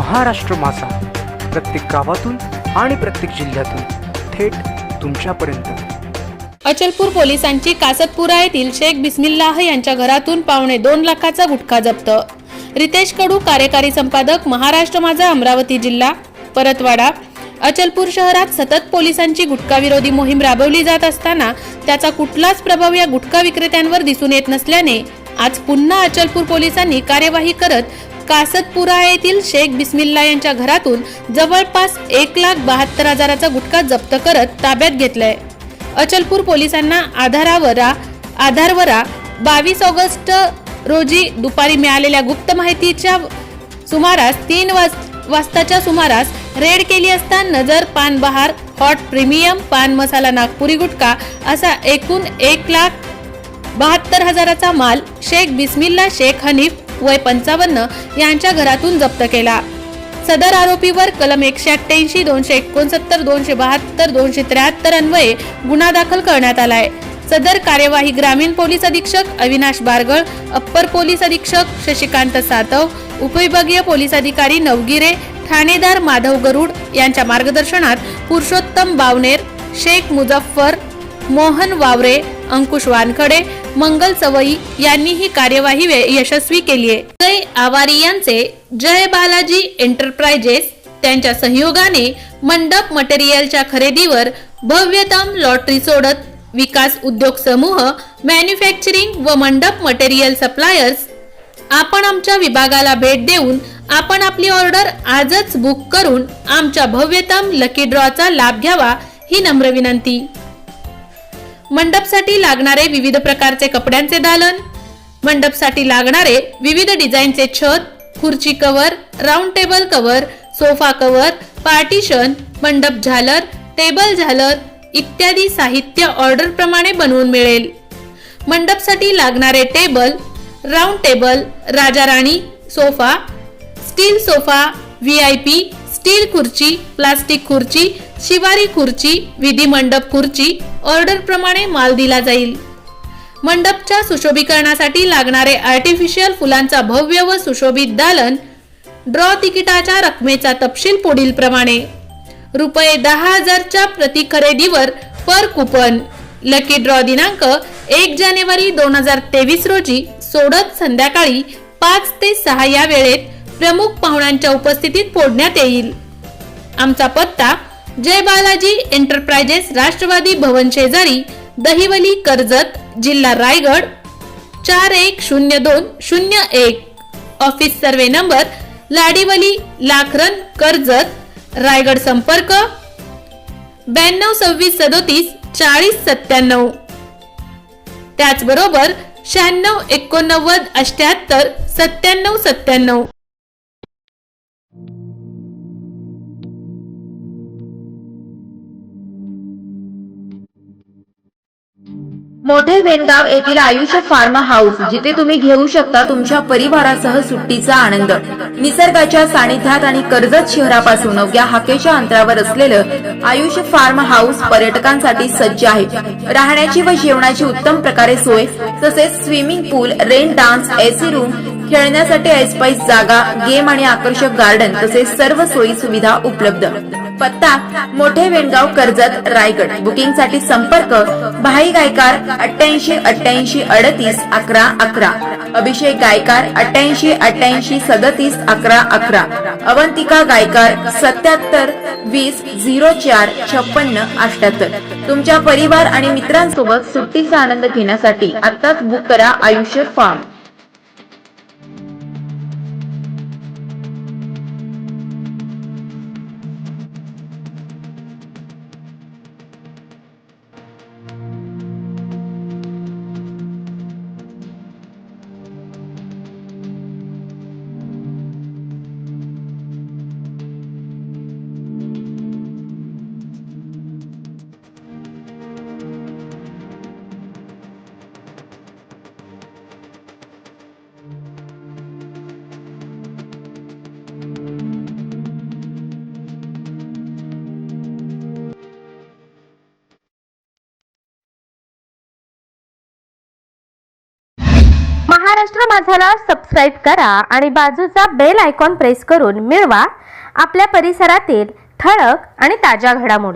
महाराष्ट्र माझा, प्रत्येक गावातून आणि प्रत्येक जिल्ह्यातून थेट तुमच्यापर्यंत। अचलपूर पोलिसांची कासतपुरा येथील शेख बिस्मिल्लाह यांच्या घरातून 2.25 लाखाचा गुटखा जप्त। रितेश कडू, कार्यकारी संपादक, महाराष्ट्र माझा, अमरावती जिल्हा, परतवाडा। अचलपूर शहरात सतत पोलिसांची गुटखा विरोधी मोहीम राबवली जात असताना त्याचा कुठलाच प्रभाव या गुटखा विक्रेत्यांवर दिसून येत नसल्याने आज पुन्हा अचलपूर पोलिसांनी कार्यवाही करत कासतपुरा येथील शेख बिस्मिल्लाह यांच्या घरातून जवळपास 1,72,000चा गुटखा जप्त करत ताब्यात घेतलाय। अचलपूर पोलिसांना आधारवरा 22 ऑगस्ट रोजी दुपारी मिळालेल्या गुप्त माहितीच्या सुमारास 3 वाजताच्या सुमारास रेड केली असता नजर पान बहार, हॉट प्रीमियम पान मसाला, नागपुरी गुटखा असा एकूण 1,72,000चा माल शेख बिस्मिल्लाह शेख हनीफ वय 55 यांच्या घरातून जप्त केला। सदर आरोपीवर कलम 188, 269, 272, 273 अन्वये गुन्हा दाखल करण्यात आलाय। सदर कार्यवाही ग्रामीण पोलीस अधीक्षक अविनाश बारगळ, अप्पर पोलीस अधीक्षक शशिकांत सातव, उपविभागीय पोलीस अधिकारी नवगिरे, ठाणेदार माधव गरुड यांच्या मार्गदर्शनात पुरुषोत्तम बावनेर, शेख मुझफ्फर, मोहन वावरे, अंकुश वानखडे, मंगल सवई यांनी ही कार्यवाही यशस्वी केली आहे। जय आवारी यांचे जय बालाजी एंटरप्राइजेस त्यांच्या सहयोगाने मंडप मटेरियलच्या खरेदीवर भव्यतम लॉटरी सोडत विकास उद्योग समूह, मॅन्युफॅक्चरिंग व मंडप मटेरियल सप्लायर्स, आपण आमच्या विभागाला भेट देऊन आपण आपली ऑर्डर आजच बुक करून आमच्या भव्यतम लकी ड्रॉचा लाभ घ्यावा ही नम्र विनंती। मंडपसाठी लागणारे विविध प्रकारचे कपड्यांचे दालन, मंडपसाठी लागणारे विविध डिझाईनचे छत, खुर्ची cover, round table cover, sofa cover, partition, मंडप झालर, टेबल झालर इत्यादी साहित्य ऑर्डर प्रमाणे बनवून मिळेल। मंडपसाठी लागणारे टेबल, राऊंड टेबल, राजा राणी sofa, steel sofa, VIP, steel खुर्ची, प्लास्टिक खुर्ची, शिवारी खुर्ची, विधी मंडप खुर्ची ऑर्डर प्रमाणे माल दिला जाईल। मंडपच्या सुशोभीकरणासाठी लागणारे आर्टिफिशियल फुलांचा भव्य व सुशोभित दालन, ड्रॉ तिकिटाच्या रकमेचा तपशील पुढील प्रमाणे: रुपये 10,000च्या प्रति खरेदीवर पर कुपन। लकी ड्रॉ दिनांक 1 जानेवारी 2023 रोजी सोडत संध्याकाळी 5 ते 6 या वेळेत प्रमुख पाहुण्यांच्या उपस्थितीत फोडण्यात येईल। आमचा पत्ता: जय बालाजी एंटरप्राइजेस, राष्ट्रवादी भवन शेजारी, दहिवली, कर्जत, जिल्हा Raigad 410201। Office survey number Ladivali, Lakhran, Karjat, Raigad. संपर्क 922637 4097। त्याचबरोबर 9689 78 9797। मोठे वेणगाव येथील आयुष्य फार्म हाऊस, जिथे तुम्ही घेऊ शकता तुमच्या परिवारासह सुट्टीचा आनंद। निसर्गाच्या सानिध्यात आणि कर्जत शहरापासून अवघ्या हाकेच्या अंतरावर असलेलं आयुष्य फार्म हाऊस पर्यटकांसाठी सज्ज आहे। राहण्याची व जेवणाची उत्तम प्रकारे सोय, तसेच स्विमिंग पूल, रेन डान्स, AC रूम, खेळण्यासाठी ऐसपैस जागा, गेम आणि आकर्षक गार्डन तसेच सर्व सोयी सुविधा उपलब्ध। पत्ता: मोठे वेणगाव, कर्जत, रायगड। बुकिंग साठी संपर्क: भाई गायकार 88 88 38 11 11, अभिषेक गायकार 88 88 37 11 11, अवंतिका गायकार 77 20 04 56 78। तुमच्या परिवार आणि मित्रांसोबत सुट्टीचा आनंद घेण्यासाठी आताच बुक करा आयुष्य फार्म। महाराष्ट्र माझाला सबस्क्राईब करा आणि बाजूचा बेल आयकॉन प्रेस करून मिळवा आपल्या परिसरातील ठळक आणि ताज्या घडामोडी।